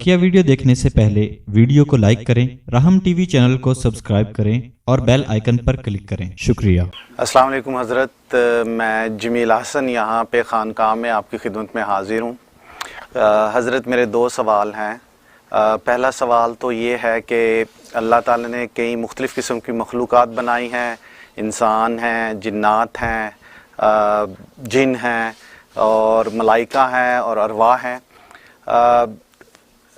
बकिया video देखने से पहले वीडियो को लाइक करें, राहम टीवी चैनल को सब्सक्राइब करें और बेल आइकन पर क्लिक करें। शुक्रिया। अस्सलाम वालेकुम हज़रत, मैं जमील हसन यहाँ पे खानकाह में आपकी खिदमत में हाज़िर हूँ। हज़रत मेरे दो सवाल हैं। पहला सवाल तो ये है कि अल्लाह ताला ने कई मुख्तलिफ़ किस्म की मखलूक़ात बनाई हैं, इंसान हैं, जिन्नात हैं, जिन हैं और मलाइका हैं और अरवाह हैं।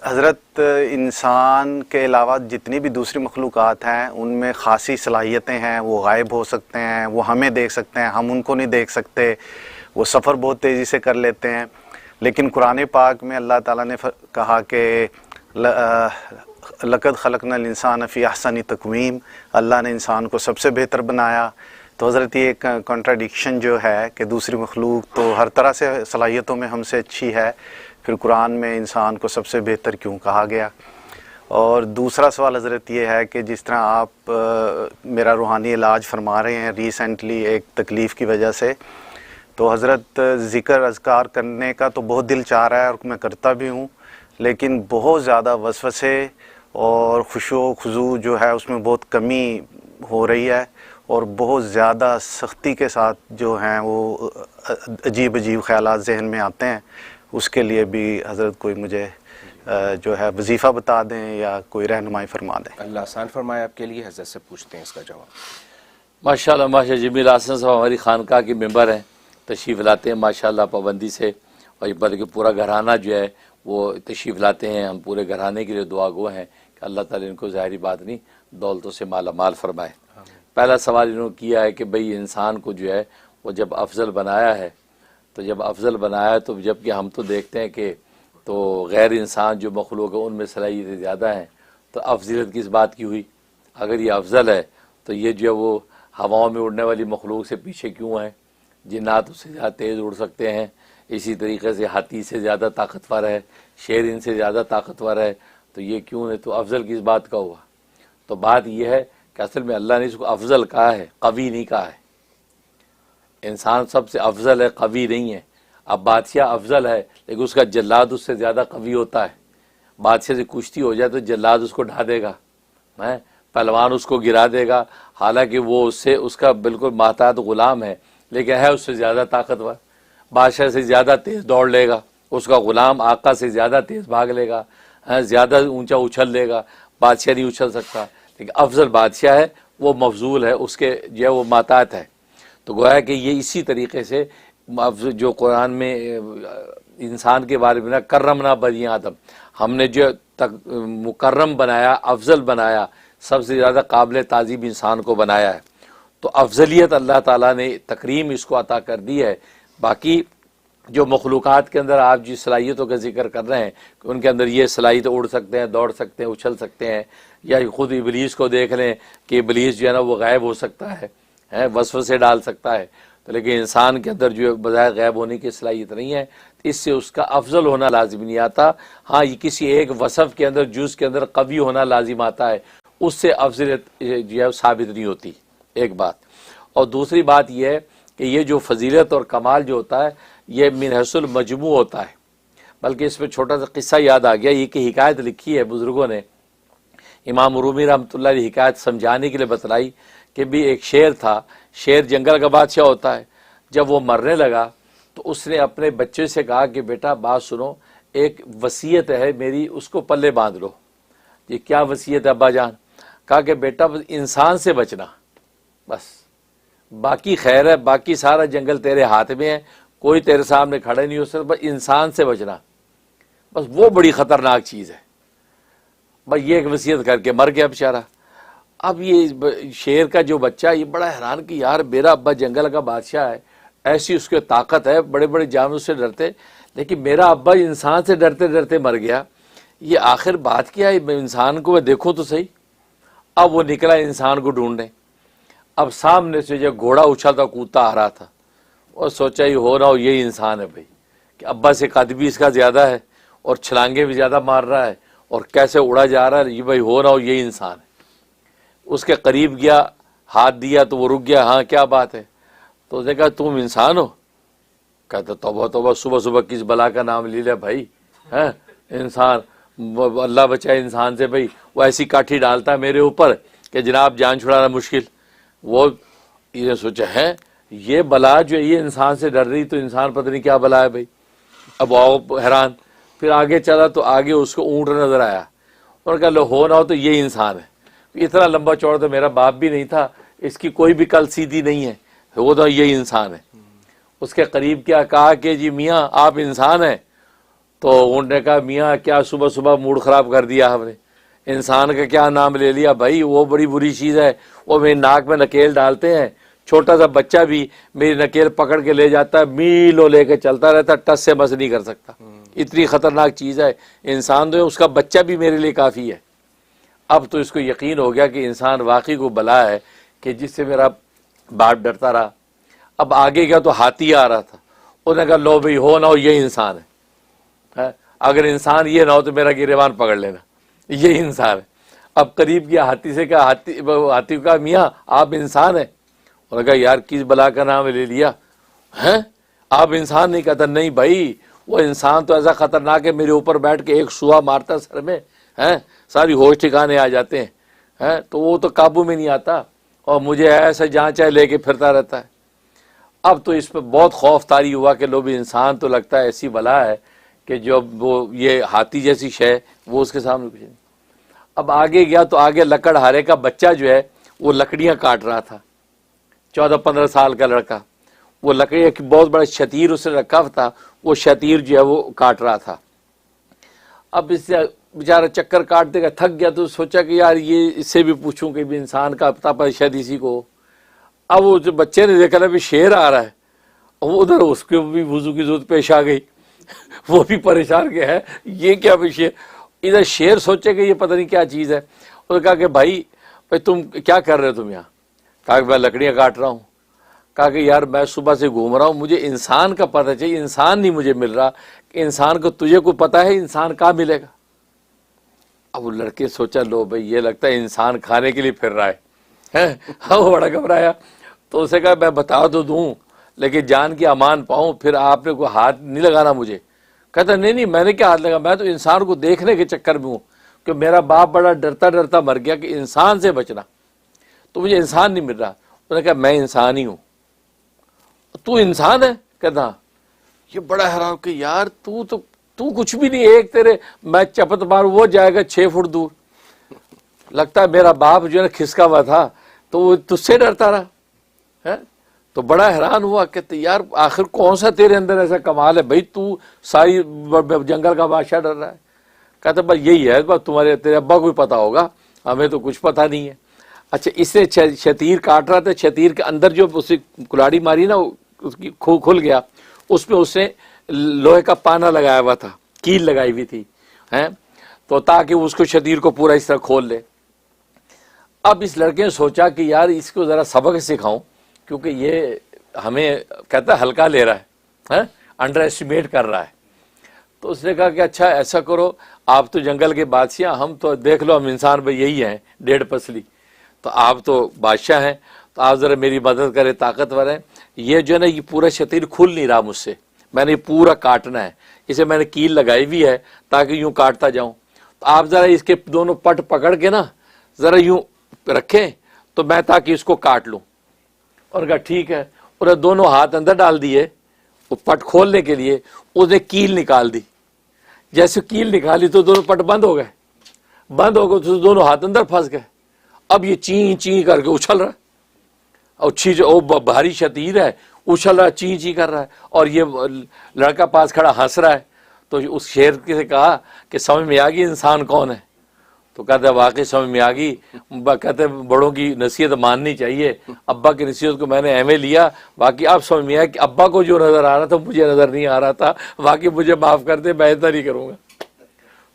हज़रत इंसान के अलावा जितनी भी दूसरी मखलूक़ात हैं उनमें ख़ासी सलाहियतें हैं। वो गायब हो सकते हैं, वो हमें देख सकते हैं, हम उनको नहीं देख सकते, वो सफ़र बहुत तेज़ी से कर लेते हैं। लेकिन कुरान पाक में अल्लाह ताला ने कहा कि लक़द ख़लक़नल इंसान फ़ी अहसनि तक़वीम, अल्लाह ने इंसान को सबसे बेहतर बनाया। तो हज़रत ये एक कॉन्ट्राडिक्शन जो है कि दूसरी मखलूक तो हर तरह से सलाहियतों में हमसे अच्छी है, फिर कुरान में इंसान को सबसे बेहतर क्यों कहा गया। और दूसरा सवाल हज़रत ये है कि जिस तरह आप मेरा रूहानी इलाज फरमा रहे हैं रिसेंटली एक तकलीफ़ की वजह से, तो हज़रत ज़िक्र अज़कार करने का तो बहुत दिल चाह रहा है और मैं करता भी हूँ, लेकिन बहुत ज़्यादा वसवसे और खुशो खुजू जो है उसमें बहुत कमी हो रही है और बहुत ज़्यादा सख्ती के साथ जो हैं वो अजीब अजीब ख़यालात जहन में आते हैं। उसके लिए भी हज़रत कोई मुझे जो है वजीफ़ा बता दें या कोई रहनुमाई फरमा दें। अल्लाह आसान फरमाए आपके लिए। हज़रत से पूछते हैं इसका जवाब। माशाल्लाह माशाल्लाह, जमील हसन साहब हमारी खानकाह के मेंबर हैं, तशरीफ़ लाते हैं माशाल्लाह पाबंदी से, और बल्कि पूरा घराना जो है वो तशरीफ़ लाते हैं। हम पूरे घराने के लिए दुआ गो हैं कि अल्लाह ताला इनको ज़ाहिरी बात नहीं दौलतों से माला माल फरमाए। पहला सवाल इन्होंने किया है कि भाई इंसान को जो है वो जब अफजल बनाया है, तो जब अफजल बनाया तो जबकि हम तो देखते हैं कि तो गैर इंसान जो मखलूक है उनमें सलाहियतें ज़्यादा हैं, तो अफजलियत किस बात की हुई? अगर ये अफजल है तो ये जो है वो हवाओं में उड़ने वाली मखलूक से पीछे क्यों है? जिन्नात उससे ज़्यादा तेज़ उड़ सकते हैं, इसी तरीके से हाथी से ज़्यादा ताकतवर है, शेर इनसे ज़्यादा ताकतवर है, तो ये क्यों है? तो अफजल किस बात का हुआ? तो बात यह है कि असल में अल्लाह ने इसको अफजल कहा है, कवी नहीं कहा है। इंसान सबसे अफजल है, कवी नहीं है। अब बादशाह अफजल है लेकिन उसका जल्लाद उससे ज़्यादा कवी होता है। बादशाह से कुश्ती हो जाए तो जल्लाद उसको ढा देगा, है पहलवान उसको गिरा देगा, हालांकि वो उससे उसका बिल्कुल माताहत ग़ुलाम है लेकिन है उससे ज़्यादा ताकतवर। बादशाह से ज़्यादा तेज़ दौड़ लेगा, उसका ग़ुलाम आका से ज़्यादा तेज़ भाग लेगा, ज़्यादा ऊंचा उछल लेगा, बादशाह नहीं उछल सकता। लेकिन अफजल बादशाह है, वो मफजूल है, उसके जो है वो माताहत है। तो गोया कि ये इसी तरीके से जो कुरान में इंसान के बारे में ना कर्रमना बनी आदम, हमने जो तक मुकर्रम बनाया, अफजल बनाया, सबसे ज़्यादा काबिल ताज़ीब इंसान को बनाया है। तो अफजलियत अल्लाह ताला ने तकरीम इसको अता कर दी है। बाकी जो मखलूक़ात के अंदर आप जिस सलाहियतों का जिक्र कर रहे हैं कि उनके अंदर ये सलाहियत उड़ सकते हैं, दौड़ सकते हैं, उछल सकते हैं, या खुद इबलीस को देख लें कि इबलीस जो है ना वो गायब हो सकता है वसवसे डाल सकता है। तो लेकिन इंसान के अंदर जो बजाय गायब होने की सलाहियत नहीं है, तो इससे उसका अफजल होना लाजिम नहीं आता। हाँ, ये किसी एक वसफ़ के अंदर जुज़ के अंदर कवी होना लाजिम आता है, उससे अफजलियत जो है साबित नहीं होती, एक बात। और दूसरी बात यह है कि ये जो फजीलत और कमाल जो होता है ये मिन हसूल मजमू होता है। बल्कि इसमें छोटा सा किस्सा याद आ गया, ये कि हिकायत लिखी है बुज़ुर्गों ने, इमाम रूमी रहमतुल्लाह अलैह हिकायत समझाने के लिए बतलाई कि भी एक शेर था, शेर जंगल का बादशाह होता है। जब वो मरने लगा तो उसने अपने बच्चे से कहा कि बेटा बात सुनो, एक वसीयत है मेरी, उसको पल्ले बांध लो। ये क्या वसीयत है अब्बा जान? कहा कि बेटा बस इंसान से बचना, बस बाकी खैर है, बाकी सारा जंगल तेरे हाथ में है, कोई तेरे सामने खड़े नहीं हो सकता, बस इंसान से बचना, बस वो बड़ी ख़तरनाक चीज़ है। बस ये एक वसीयत करके मर गया बेचारा। अब ये शेर का जो बच्चा ये बड़ा हैरान कि यार मेरा अब्बा जंगल का बादशाह है, ऐसी उसके ताकत है, बड़े बड़े जानवरों से डरते, लेकिन मेरा अब्बा इंसान से डरते डरते मर गया, ये आखिर बात क्या है? इंसान को मैं देखूँ तो सही। अब वो निकला इंसान को ढूंढने। अब सामने से जो घोड़ा उछलता कूदता आ रहा था और सोचा ये हो ना हो ये इंसान है भाई, कि अब्बा से कद भी इसका ज़्यादा है और छलांगे भी ज़्यादा मार रहा है और कैसे उड़ा जा रहा है, ये भाई हो ना हो ये इंसान है। उसके करीब गया, हाथ दिया तो वो रुक गया, हाँ क्या बात है? तो उसने कहा तुम इंसान हो? कहता तौबा तौबा, सुबह सुबह किस बला का नाम ले लिया भाई, हैं इंसान? अल्लाह बचाए इंसान से भाई, वो ऐसी काठी डालता है मेरे ऊपर कि जनाब जान छुड़ाना मुश्किल। वो ये सोचा है ये बला जो है ये इंसान से डर रही, तो इंसान पता नहीं क्या बला है भाई। अब आओ हैरान, फिर आगे चला तो आगे उसको ऊँट नजर आया और कहा लो हो ना हो तो ये इंसान है। इतना लंबा चौड़ा तो मेरा बाप भी नहीं था, इसकी कोई भी कल सीधी नहीं है, वो तो ये इंसान है। उसके करीब क्या कहा कि जी मियाँ आप इंसान हैं। तो ऊँट ने कहा मियाँ क्या सुबह सुबह मूड ख़राब कर दिया हमने, इंसान का क्या नाम ले लिया भाई, वो बड़ी बुरी चीज़ है, वो मेरी नाक में नकेल डालते हैं, छोटा सा बच्चा भी मेरी नकेल पकड़ के ले जाता है, मीलों लेके चलता रहता, टस से बस नहीं कर सकता, इतनी ख़तरनाक चीज़ है इंसान। तो उसका बच्चा भी मेरे लिए काफ़ी है। अब तो इसको यकीन हो गया कि इंसान वाकई को बला है कि जिससे मेरा बाप डरता रहा। अब आगे गया तो हाथी आ रहा था, उसने कहा लो भाई हो ना हो ये इंसान है, अगर इंसान ये ना हो तो मेरा गिरेबान पकड़ लेना, ये इंसान है। अब करीब गया हाथी से कहा, हाथी का मियाँ आप इंसान है। उन्होंने कहा यार किस बला का नाम ले लिया है, आप इंसान नहीं। कहता नहीं भाई वो इंसान तो ऐसा खतरनाक है, मेरे ऊपर बैठ के एक सुआ मारता सर में है, सारी होश ठिकाने आ जाते हैं, तो वो तो काबू में नहीं आता और मुझे ऐसा जहाँ चाहे लेके फिरता रहता है। अब तो इस पर बहुत खौफ तारी हुआ कि लो भी इंसान तो लगता है ऐसी बला है कि जो वो ये हाथी जैसी शय वो उसके सामने कुछ नहीं। अब आगे गया तो आगे लकड़हारे का बच्चा जो है वो लकड़ियाँ काट रहा था, 14-15 साल का लड़का, वो लकड़ी की बहुत बड़ा शतीर उसने रखा था, वो शतीर जो है वो काट रहा था। अब इससे बेचारा चक्कर काट देगा, थक गया, तो सोचा कि यार ये इससे भी पूछूं कि भी इंसान का पता पर शायद इसी को। अब वो जो बच्चे ने देखा ना भी शेर आ रहा है, वो उधर उसके भी वुजू की जरूरत पेश आ गई वो भी परेशान के है ये क्या भी शेर, इधर शेर सोचे कि ये पता नहीं क्या चीज़ है। उसने कहा कि भाई तुम क्या कर रहे हो तुम यहाँ? कहा कि मैं लकड़ियाँ काट रहा हूँ। कहा कि यार मैं सुबह से घूम रहा हूँ, मुझे इंसान का पता चाहिए, इंसान नहीं मुझे मिल रहा। इंसान को तुझे को पता है इंसान कहाँ मिलेगा? अब वो लड़के सोचा लो भाई ये लगता है इंसान खाने के लिए फिर रहा है हाँ वो बड़ा घबराया। तो उसे कहा मैं बता तो दूँ लेकिन जान की अमान पाऊँ, फिर आपने को हाथ नहीं लगाना मुझे। कहता नहीं नहीं मैंने क्या हाथ लगा, मैं तो इंसान को देखने के चक्कर में हूँ कि मेरा बाप बड़ा डरता डरता मर गया कि इंसान से बचना, तो मुझे इंसान नहीं मिल रहा। उन्होंने कहा मैं इंसान ही हूँ। तू इंसान है? कहता ये बड़ा हैरान कि यार तू कुछ भी नहीं, एक तेरे मैं चपत मारू वो जाएगा 6 फुट दूर। लगता है मेरा बाप जो है खिसका हुआ था तो वो तुझसे डरता रहा है। तो बड़ा हैरान हुआ कहते यार आखिर कौन सा तेरे अंदर ऐसा कमाल है भाई, तू सारी जंगल का बादशाह डर रहा है। कहते बस यही है, बस तुम्हारे तेरे अब्बा को भी पता होगा, हमें तो कुछ पता नहीं है। अच्छा इसने शतीर काट रहा था, शतीर के अंदर जो उसे कुल्हाड़ी मारी ना उसकी खुल गया, उसमें उसने लोहे का पाना लगाया हुआ था, कील लगाई हुई थी हैं, तो ताकि उसको शतीर को पूरा इस तरह खोल ले। अब इस लड़के ने सोचा कि यार इसको ज़रा सबक सिखाऊं क्योंकि ये हमें कहता हल्का ले रहा है, अंडर एस्टिमेट कर रहा है। तो उसने कहा कि अच्छा ऐसा करो, आप तो जंगल के बादशाह, हम तो देख लो हम इंसान भाई यही हैं 1.5 पसली, तो आप तो बादशाह हैं, तो आप ज़रा मेरी मदद करें, ताकतवर हैं। ये जो है ना ये पूरा शतीर खुल नहीं रहा मुझसे, मैंने पूरा काटना है, इसे मैंने कील लगाई हुई है ताकि यूँ काटता जाऊँ। तो आप ज़रा इसके दोनों पट पकड़ के ना ज़रा यूँ रखें तो मैं ताकि इसको काट लूँ। और कहा ठीक है। और दोनों हाथ अंदर डाल दिए वो पट खोलने के लिए, उसने कील निकाल दी। जैसे कील निकाली तो दोनों पट बंद हो गए तो दोनों हाथ अंदर फंस गए। अब ये ची ची करके उछल रहा है और भारी शतीर है, उछल रहा है, ची ची कर रहा है, और ये लड़का पास खड़ा हंस रहा है। तो उस शेर से कहा कि समझ में आ गई इंसान कौन है? तो कहते वाकई समझ में आ गई। कहते बड़ों की नसीहत माननी चाहिए, अब्बा की नसीहत को मैंने एम लिया, बाकी अब समझ में आया कि अब्बा को जो नज़र आ रहा था मुझे नज़र नहीं आ रहा था, बाकी मुझे माफ़ कर दे, बेहतर ही करूँगा,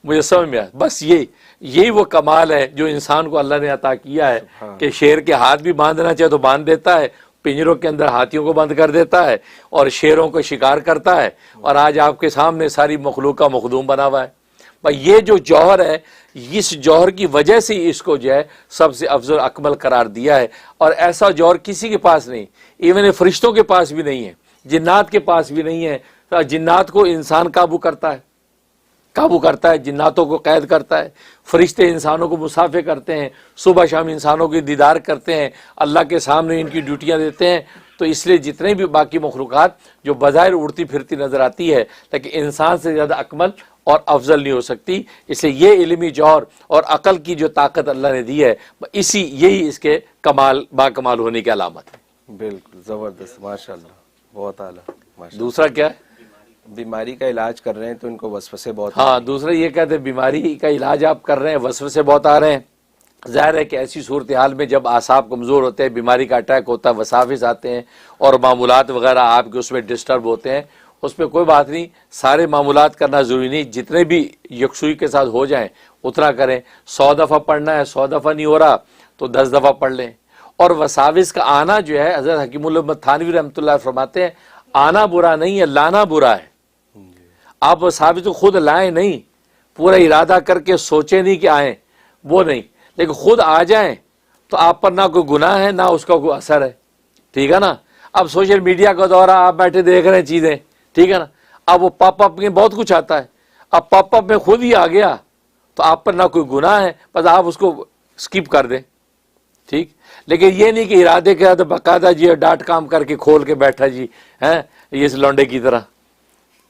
मुझे समझ में आया। बस यही वो कमाल है जो इंसान को अल्लाह ने अता किया है कि शेर के हाथ भी बांधना चाहे तो बांध देता है, पिंजरों के अंदर हाथियों को बंद कर देता है और शेरों को शिकार करता है, और आज आपके सामने सारी मखलूक का मखदूम बना हुआ है। भाई ये जो जौहर है, इस जौहर की वजह से इसको जो है सबसे अफजल अकमल करार दिया है, और ऐसा जौहर किसी के पास नहीं, इवन फरिश्तों के पास भी नहीं है, जिन्नात के पास भी नहीं है। तो जिन्नात को इंसान काबू करता है, काबू करता है, जिन्नातों को कैद करता है, फरिश्ते इंसानों को मुसाफे करते हैं, सुबह शाम इंसानों की दीदार करते हैं, अल्लाह के सामने इनकी ड्यूटियाँ देते हैं। तो इसलिए जितने भी बाकी मखलूक़ात जो बज़ाहिर उड़ती फिरती नज़र आती है, लेकिन इंसान से ज़्यादा अकमल और अफजल नहीं हो सकती। इसलिए ये इल्मी जौहर और अक़ल की जो ताकत अल्लाह ने दी है, यही इसके कमाल बाकमाल होने की अलामत है। बिल्कुल ज़बरदस्त, माशाल्लाह, बहुत आला, माशाल्लाह। दूसरा क्या है? बीमारी का इलाज कर रहे हैं तो इनको वसवसे बहुत, हाँ, दूसरा ये कहते हैं बीमारी का इलाज आप कर रहे हैं, वसवसे बहुत आ रहे हैं। ज़ाहिर है कि ऐसी सूरत हाल में जब आसाब कमज़ोर होते हैं, बीमारी का अटैक होता है, वसाविस आते हैं और मामूलात वगैरह आपके उसमें डिस्टर्ब होते हैं, उसमें कोई बात नहीं, सारे मामूलात करना ज़रूरी नहीं, जितने भी यकसुई के साथ हो जाएं उतना करें। 100 दफ़ा पढ़ना है, 100 दफ़ा नहीं हो रहा तो 10 दफ़ा पढ़ लें। और वसाविस का आना जो है, हज़रत हकीमुल उम्मत थानवी रहमतुल्लाह फरमाते हैं, आना बुरा नहीं है, लाना बुरा है। आप वसाविस को खुद लाएं नहीं, पूरा इरादा करके सोचे नहीं कि आए, वो नहीं, लेकिन खुद आ जाएं तो आप पर ना कोई गुनाह है ना उसका कोई असर है, ठीक है ना। अब सोशल मीडिया का दौरा, आप बैठे देख रहे हैं चीज़ें, ठीक है ना। अब वो पॉपअप में बहुत कुछ आता है, अब पॉपअप में खुद ही आ गया तो आप पर ना कोई गुनाह है, बस आप उसको स्किप कर दें, ठीक। लेकिन ये नहीं कि इरादे के तो बाकायदा जी .com करके खोल के बैठा जी, हैं ये इस लौंडे की तरह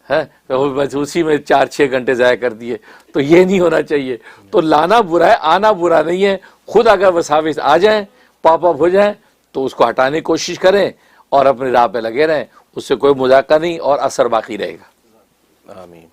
है, तो बस उसी में 4-6 घंटे ज़ाया कर दिए, तो ये नहीं होना चाहिए। तो लाना बुरा है, आना बुरा नहीं है। खुद अगर वसाविस आ जाएं, पॉपअप हो जाएं, तो उसको हटाने की कोशिश करें और अपनी राह पे लगे रहें, उससे कोई मुजाका नहीं और असर बाकी रहेगा। आमीन।